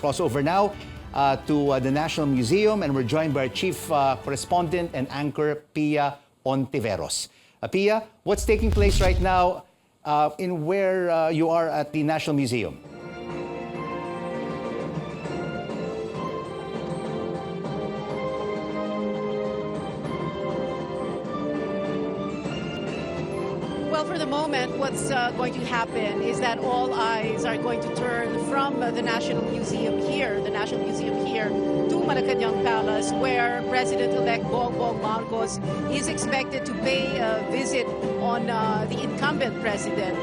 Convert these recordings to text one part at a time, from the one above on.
cross over now to the National Museum, and we're joined by our chief correspondent and anchor, Pia Ontiveros. Pia, what's taking place right now in where you are at the National Museum? Well, for the moment, what's going to happen is that all eyes are going to turn from the National Museum here, to Malacañang Palace, where President-elect Bongbong Marcos is expected to pay a visit on the incumbent president,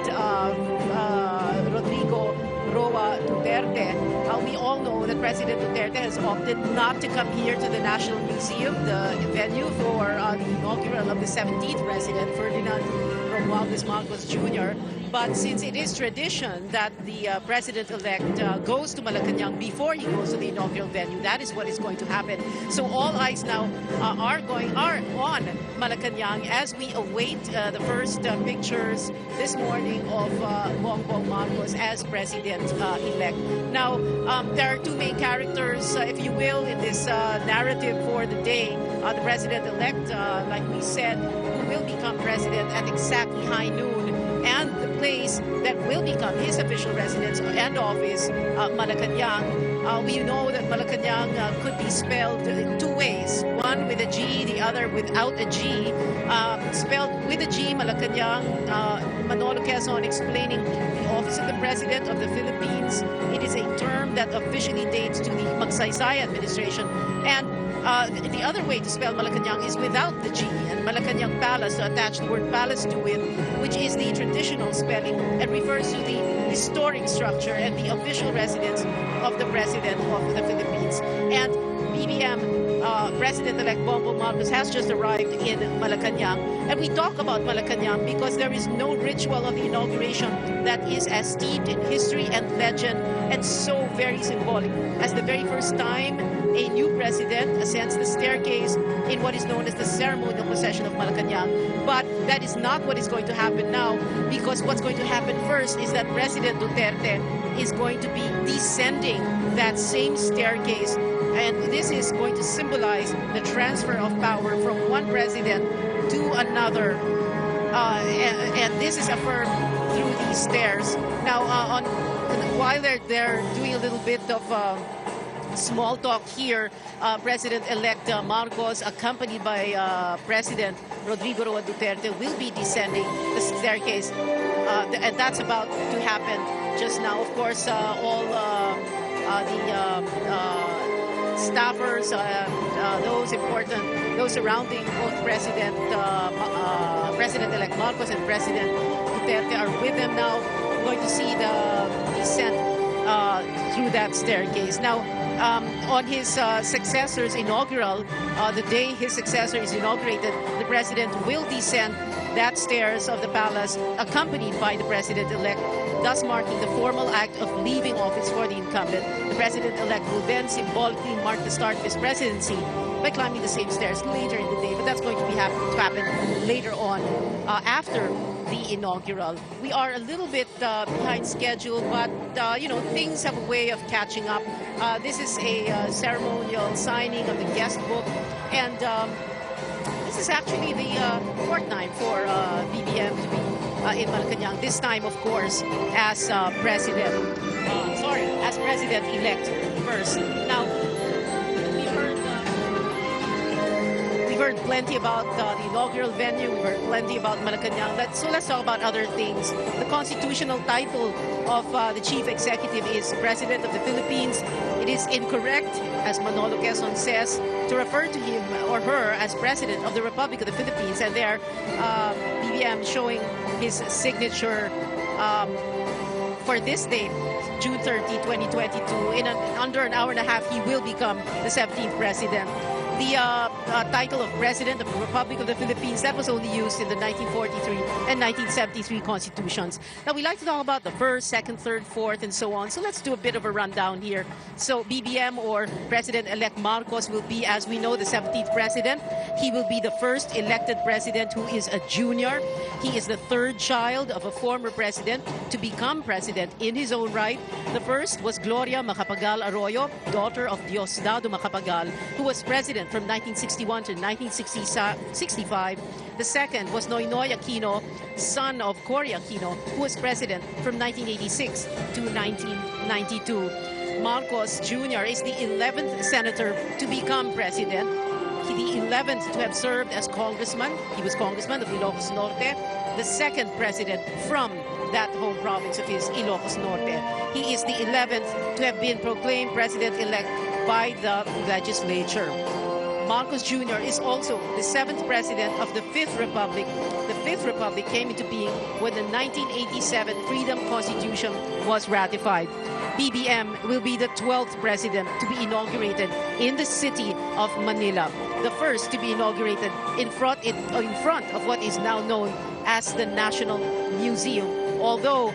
Rodrigo Duterte. We all know that President Duterte has opted not to come here to the National Museum, the venue for the inaugural of the 17th president, Ferdinand Marcos Jr. But since it is tradition that the president-elect goes to Malacañang before he goes to the inaugural venue, that is what is going to happen. So all eyes now are on Malacañang as we await the first pictures this morning of Bongbong Marcos as president-elect. Now, there are two main characters, if you will, in this narrative for the day. The president-elect, like we said, who will become president at exactly high noon, and the place that will become his official residence and office, Malacañang. We know that Malacañang could be spelled in two ways, one with a G, the other without a G. Spelled with a G, Malacañang, Manolo Quezon explaining the office of the President of the Philippines. It is a term that officially dates to the Magsaysay administration. And the other way to spell Malacañang is without the G, and Malacañang Palace, to attach the word palace to it, which is the traditional spelling and refers to the historic structure and the official residence of the President of the Philippines. And BBM President-elect Bongbong Marcos has just arrived in Malacañang. And we talk about Malacañang because there is no ritual of the inauguration that is as steeped in history and legend and so very symbolic as the very first time a new president ascends the staircase in what is known as the ceremonial procession of Malacañang. But that is not what is going to happen now, because what's going to happen first is that President Duterte is going to be descending that same staircase, and this is going to symbolize the transfer of power from one president to another, and this is affirmed through these stairs. Now, while they're doing a little bit of small talk here, President-elect Marcos, accompanied by President Rodrigo Duterte, will be descending the staircase, and that's about to happen just now. Of course, all the staffers, those surrounding both President-elect Marcos and President Duterte are with them now. We're going to see the descent through that staircase. Now, on his successor's inaugural, the day his successor is inaugurated, the president will descend that stairs of the palace, accompanied by the president-elect, thus marking the formal act of leaving office for the incumbent. The president-elect will then symbolically mark the start of his presidency by climbing the same stairs later in the day, but that's going to happen later on after the inaugural. We are a little bit behind schedule, but things have a way of catching up. This is a ceremonial signing of the guest book, and this is actually the fourth time for BBM to be in Malacañang. This time, of course, as president-elect first. Now, we've heard plenty about the inaugural venue. We've heard plenty about Malacañang. So let's talk about other things. The constitutional title of the chief executive is President of the Philippines. It is incorrect, as Manolo Quezon says, to refer to him or her as President of the Republic of the Philippines. And there, BBM showing his signature for this date, June 30, 2022. In under an hour and a half, he will become the 17th president. the title of President of the Republic of the Philippines, that was only used in the 1943 and 1973 constitutions. Now, we like to talk about the first, second, third, fourth, and so on. So let's do a bit of a rundown here. So BBM, or President-elect Marcos, will be, as we know, the 17th president. He will be the first elected president who is a junior. He is the third child of a former president to become president in his own right. The first was Gloria Macapagal Arroyo, daughter of Diosdado Macapagal, who was president from 1961 to 1965. The second was Noynoy Aquino, son of Cory Aquino, who was president from 1986 to 1992. Marcos Jr. is the 11th senator to become president. The 11th to have served as congressman. He was congressman of Ilocos Norte, the second president from that home province of his, Ilocos Norte. He is the 11th to have been proclaimed president-elect by the legislature. Marcos Jr. is also the 7th president of the Fifth Republic. The Fifth Republic came into being when the 1987 Freedom Constitution was ratified. BBM will be the 12th president to be inaugurated in the city of Manila, the first to be inaugurated in front of what is now known as the National Museum. Although,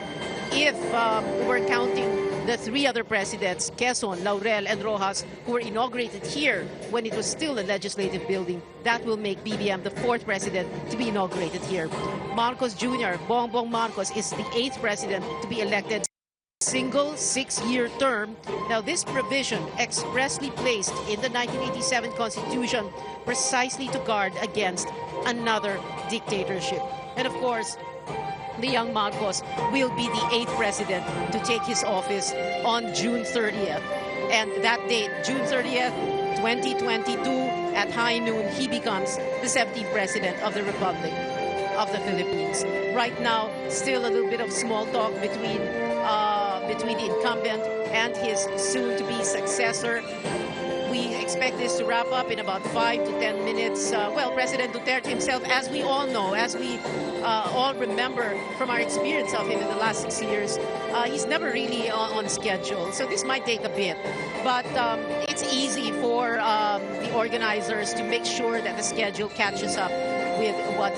if we're counting the three other presidents, Quezon, Laurel, and Rojas, who were inaugurated here when it was still a legislative building, that will make BBM the 4th president to be inaugurated here. Marcos Jr., Bongbong Marcos, is the 8th president to be elected single 6-year term. Now, this provision expressly placed in the 1987 Constitution precisely to guard against another dictatorship. And of course, the young Marcos will be the 8th president to take his office on June 30th. And that date, June 30th, 2022, at high noon, he becomes the 17th president of the Republic of the Philippines. Right now, still a little bit of small talk between the incumbent and his soon-to-be successor. We expect this to wrap up in about 5 to 10 minutes. Well, President Duterte himself, as we all know, as we all remember from our experience of him in the last 6 years, he's never really on schedule. So this might take a bit. But it's easy for the organizers to make sure that the schedule catches up with what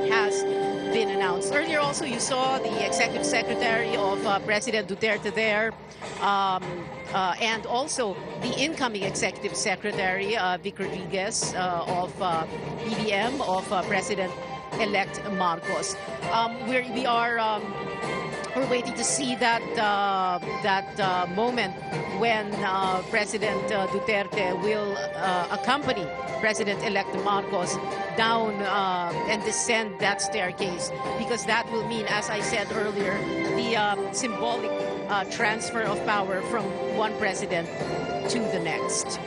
has been announced. Earlier also, you saw the executive secretary of President Duterte there, and also the incoming executive secretary, Vic Rodriguez, of BBM, of President-elect Marcos. We're waiting to see that moment when President Duterte will accompany President-elect Marcos down and descend that staircase, because that will mean, as I said earlier, the symbolic transfer of power from one president to the next.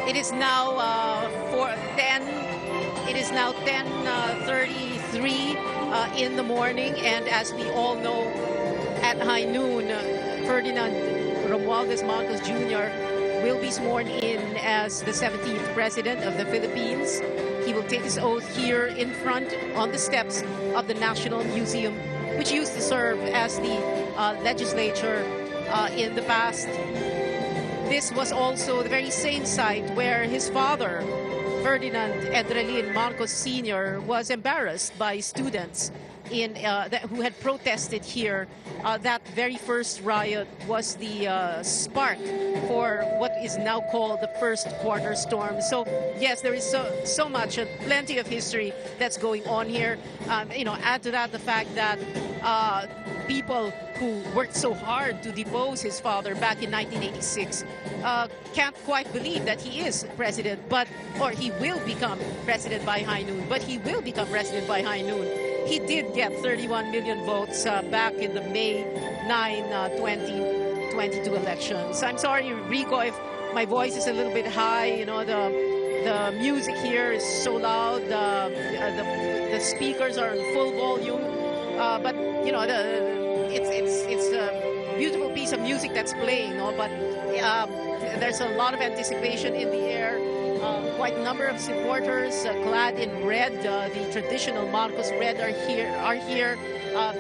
It is now 10:33 in the morning, and as we all know, at high noon, Ferdinand Romualdez Marcos Jr. will be sworn in as the 17th president of the Philippines. He will take his oath here in front on the steps of the National Museum, which used to serve as the legislature in the past. This was also the very same site where his father, Ferdinand Edrelin Marcos Sr., was embarrassed by students who had protested here. That very first riot was the spark for what is now called the first quarter storm. So yes, there is so much, plenty of history that's going on here. Add to that the fact that people who worked so hard to depose his father back in 1986 can't quite believe that he is president, or he will become president by high noon. But he will become president by high noon. He did get 31 million votes back in the May 9, 2022 elections. I'm sorry, Rico, if my voice is a little bit high. The music here is so loud. The speakers are in full volume. But it's a beautiful piece of music that's playing. But there's a lot of anticipation in the air. Quite a number of supporters clad in red, the traditional Marcos red, are here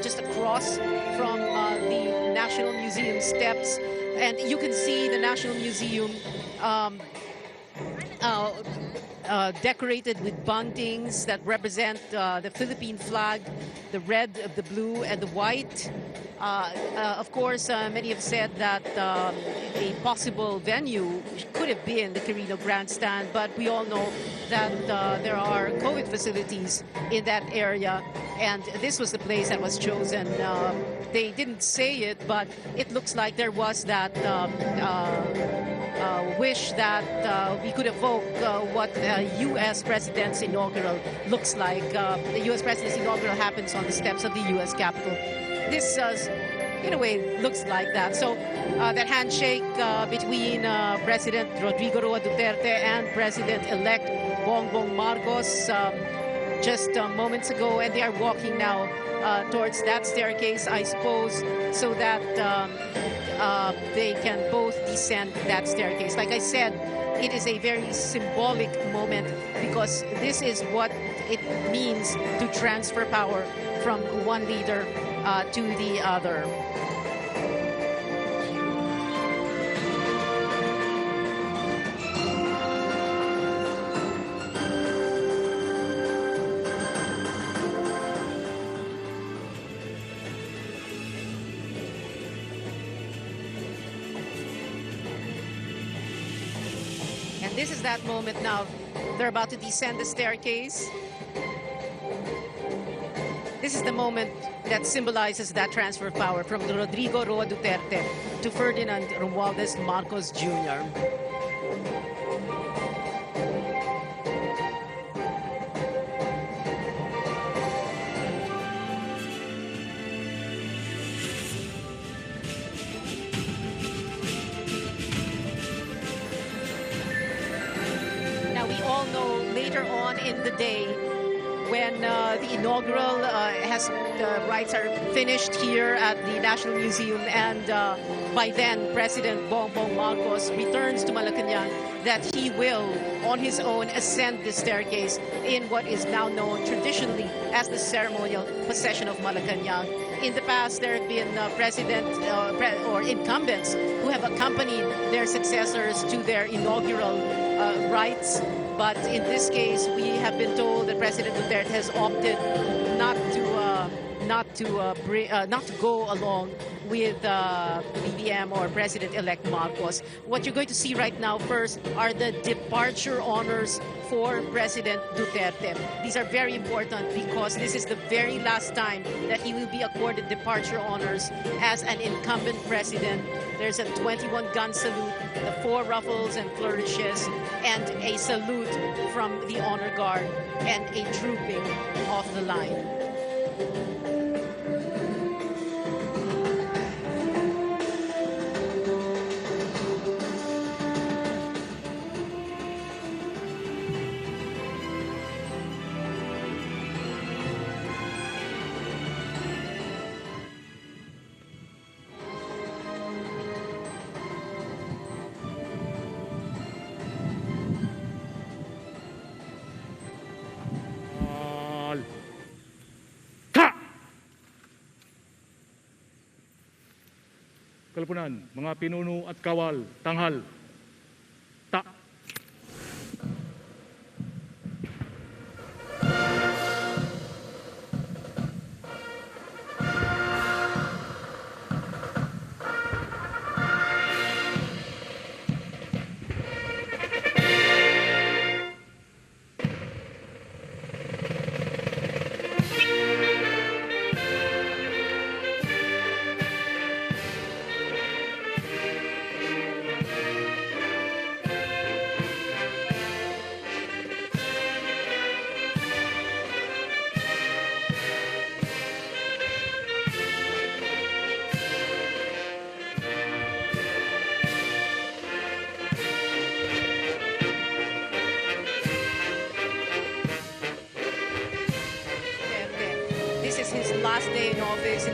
just across from the National Museum steps. And you can see the National Museum decorated with buntings that represent the Philippine flag, the red, the blue, and the white. Of course, many have said that a possible venue could have been the Carino Grandstand, but we all know that there are COVID facilities in that area, and this was the place that was chosen. They didn't say it, but it looks like there was that wish that we could evoke what the U.S. President's inaugural looks like. The U.S. President's inaugural happens on the steps of the U.S. Capitol. This, in a way, looks like that. So that handshake between President Rodrigo Duterte and President-elect Bongbong Marcos just moments ago, and they are walking now towards that staircase, I suppose, so that they can both descend that staircase. Like I said, it is a very symbolic moment because this is what it means to transfer power from one leader to the other. And this is that moment now. They're about to descend the staircase. This is the moment that symbolizes that transfer of power from Rodrigo Roa Duterte to Ferdinand Romualdez Marcos Jr. Now, we all know later on in the day, when the inaugural rites are finished here at the National Museum, and by then President Bongbong Marcos returns to Malacañang, that he will, on his own, ascend the staircase in what is now known traditionally as the ceremonial procession of Malacañang. In the past, there have been or incumbents who have accompanied their successors to their inaugural rites. But in this case, we have been told that President Duterte has opted not to go along with BBM or President-elect Marcos. What you're going to see right now first are the departure honors for President Duterte. These are very important because this is the very last time that he will be accorded departure honors as an incumbent president. There's a 21-gun salute, the 4 ruffles and flourishes, and a salute from the honor guard, and a trooping of the line. Kalpunan, mga pinuno at kawal, tanghal, ta. This is his last day in office.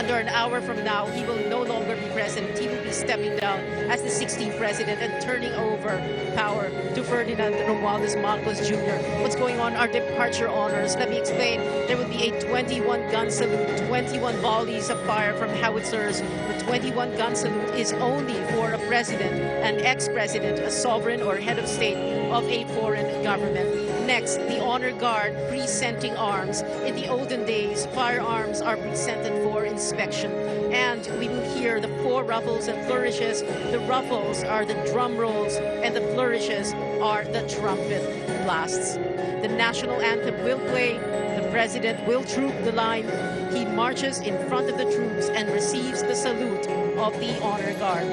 under an hour from now, he will no longer be president. He will be stepping down as the 16th president and turning over power to Ferdinand Romualdez Marcos Jr. What's going on are departure honors. Let me explain. There will be a 21-gun salute, 21 volleys of fire from howitzers. The 21-gun salute is only for a president, an ex-president, a sovereign or head of state of a foreign government. Next, the honor guard presenting arms. In the olden days, firearms are presented for inspection. And we will hear the 4 ruffles and flourishes. The ruffles are the drum rolls and the flourishes are the trumpet blasts. The national anthem will play. The president will troop the line. He marches in front of the troops and receives the salute of the honor guard.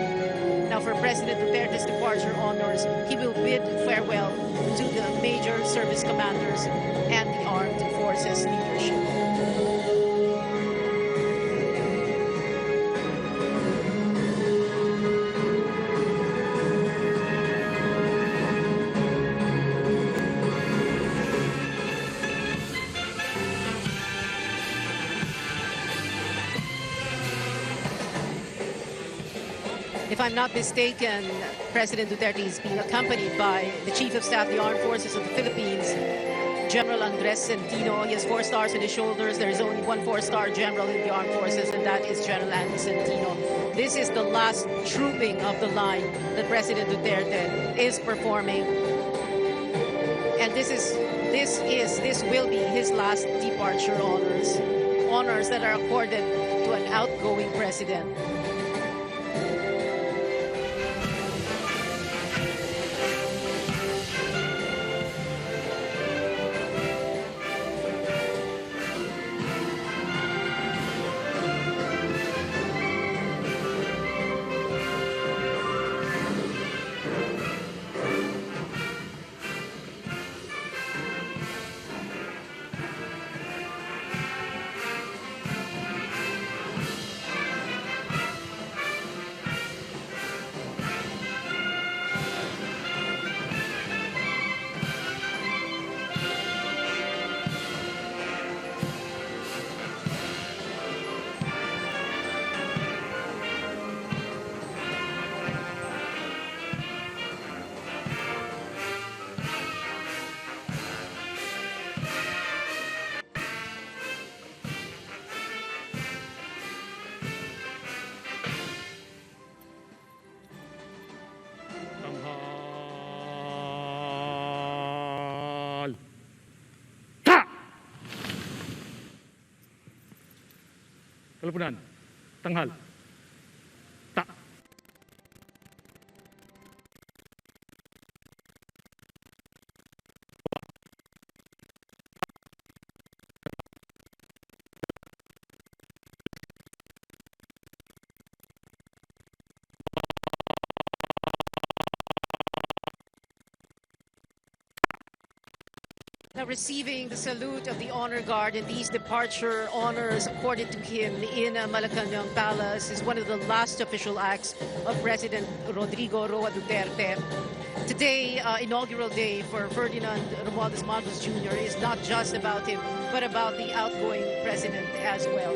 Now, for President Duterte's departure honors, he will bid farewell to the major service commanders and the armed forces leadership. If I'm not mistaken, President Duterte is being accompanied by the Chief of Staff of the Armed Forces of the Philippines, General Andres Centino. He has 4 stars on his shoulders. There is only one 4-star general in the armed forces, and that is General Andres Centino. This is the last trooping of the line that President Duterte is performing. And this will be his last departure honors that are accorded to an outgoing president. Kalpunan, tanghal, ta. Now, receiving the salute of the honor guard and these departure honors accorded to him in Malacañang Palace is one of the last official acts of President Rodrigo Duterte. Today, inaugural day for Ferdinand Romualdez Marcos Jr. is not just about him, but about the outgoing president as well.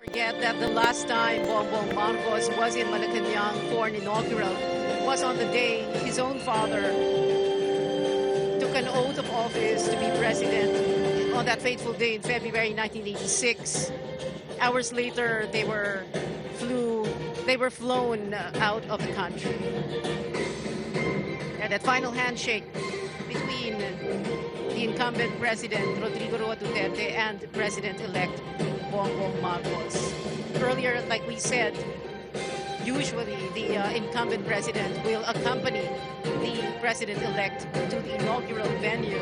Forget that the last time Bongbong Marcos was in Malacañang for an inaugural was on the day his own father took an oath of office to be president. On that fateful day in February 1986, hours later they were flown out of the country. And that final handshake between the incumbent President Rodrigo Duterte and President-elect Bongbong Marcos. Earlier, like we said, usually the incumbent president will accompany the president-elect to the inaugural venue.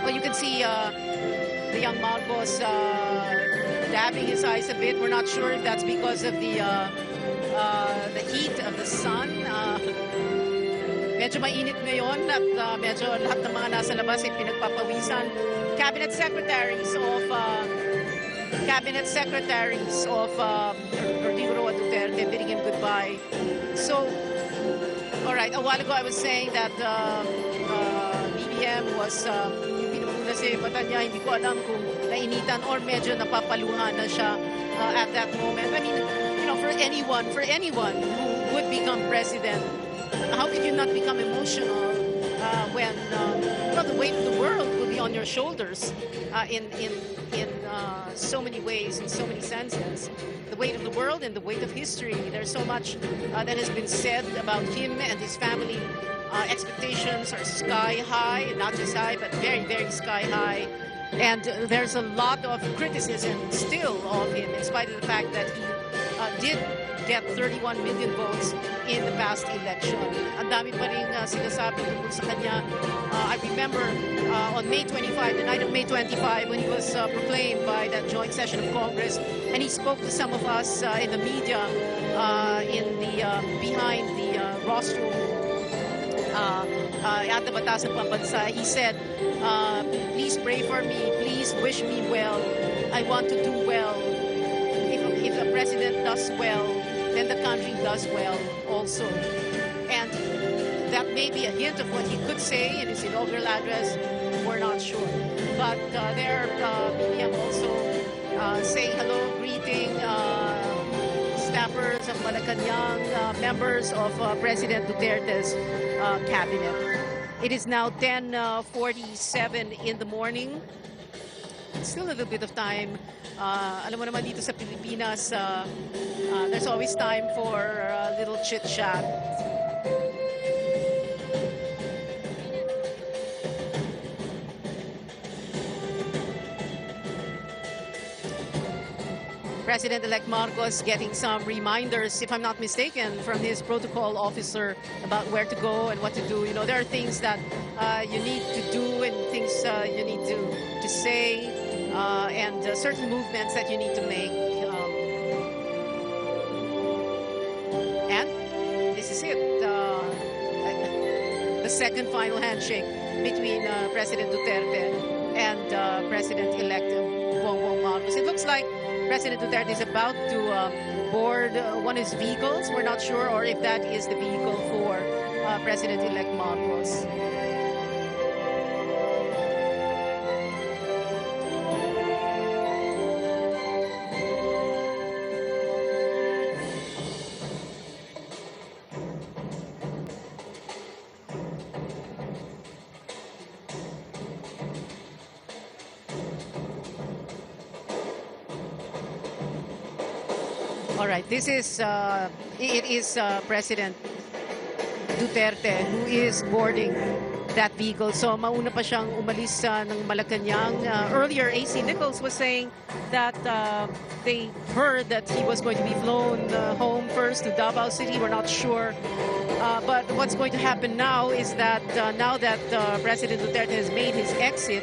Well, you can see the young Marcos dabbing his eyes a bit. We're not sure if that's because of the heat of the sun. Medyo mainit ngayon at medyo lahat ng mga nasa labas ay pinagpapawisan. Cabinet secretaries of Rodrigo Duterte bidding him goodbye. So, all right, a while ago I was saying that BBM was yung pinupuna sa mata niya, hindi ko alam kung nainitan or medyo napapaluhan na siya at that moment. I mean, you know, for anyone who would become president, how could you not become emotional when well, the weight of the world will be on your shoulders in so many ways, in so many senses. The weight of the world and the weight of history. There's so much that has been said about him and his family. Expectations are sky high, not just high, but very, very sky high. And there's a lot of criticism still of him, in spite of the fact that he did get 31 million votes in the past election. Ang dami pa rin sinasabi tungkol sa kanya. I remember on May 25, the night of May 25, when he was proclaimed by that joint session of Congress, and he spoke to some of us in the media in the behind the rostrum at the Batas ng Pambansa. He said, please pray for me, please wish me well. I want to do well. If the president does well, then the country does well also. And that may be a hint of what he could say in his inaugural address. We're not sure. But there, BBM also saying hello, greeting staffers of Malacañang, members of President Duterte's cabinet. It is now 10:47 in the morning. Still a little bit of time. Alam mo naman dito sa Pilipinas, there's always time for a little chit-chat. President-elect Marcos getting some reminders, if I'm not mistaken, from his protocol officer about where to go and what to do. You know, there are things that you need to do and things you need to say. And certain movements that you need to make. And this is it. The second final handshake between President Duterte and President-elect Bongbong Marcos. It looks like President Duterte is about to board one of his vehicles. We're not sure or if that is the vehicle for President-elect Marcos. All right, this is it is President Duterte who is boarding that vehicle. So mauna pa siyang umalis ng Malacañang. Earlier, AC Nichols was saying that they heard that he was going to be flown home first to Davao City. We're not sure. But what's going to happen now is that now that President Duterte has made his exit,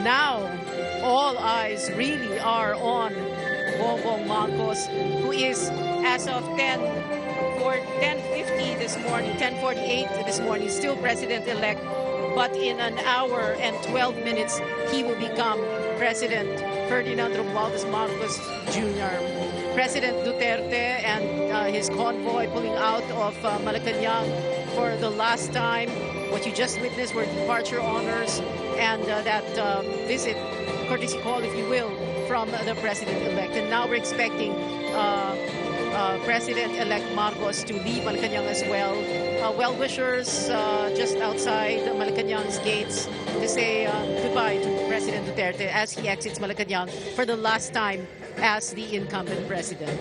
now all eyes really are on Bongbong Marcos, who is, as of 10:50 this morning, 10:48 this morning, still president-elect. But in an hour and 12 minutes, he will become President Ferdinand Romualdez Marcos Jr. President Duterte and his convoy pulling out of Malacañang for the last time. What you just witnessed were departure honors and that visit, courtesy call, if you will, from the president-elect. And now we're expecting President-elect Marcos to leave Malacañang as well. Well-wishers just outside Malacañang's gates to say goodbye to President Duterte as he exits Malacañang for the last time as the incumbent president.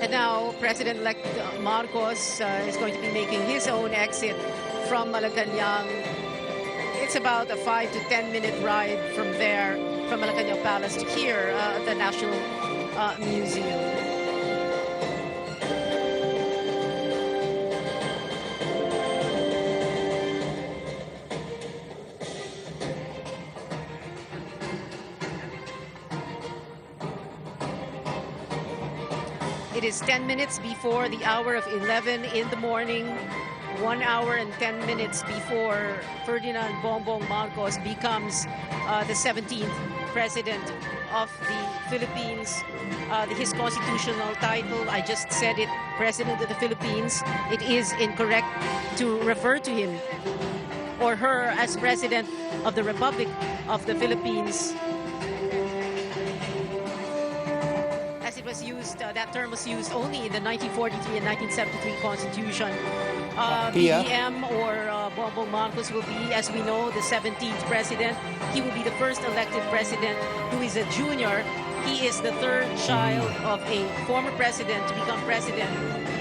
And now, President-elect Marcos is going to be making his own exit from Malacañang. It's about a 5 to 10 minute ride from there, from Malacañang Palace to here at the National Museum. It is 10 minutes before the hour of 11 in the morning, 1 hour and 10 minutes before Ferdinand Bongbong Marcos becomes the 17th President of the Philippines. His constitutional title, I just said it, President of the Philippines. It is incorrect to refer to him or her as President of the Republic of the Philippines. It was used, that term was used only in the 1943 and 1973 Constitution. BBM or Bongbong Marcos will be, as we know, the 17th president. He will be the first elected president who is a junior. He is the third child of a former president to become president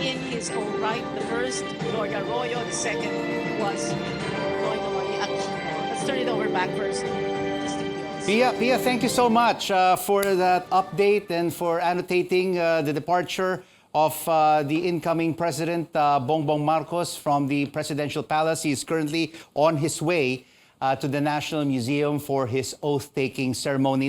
in his own right. The first, Gloria Arroyo. The second was Noynoy Aquino. Let's turn it over back first. Pia, thank you so much for that update and for annotating the departure of the incoming President Bongbong Marcos from the Presidential Palace. He is currently on his way to the National Museum for his oath-taking ceremony.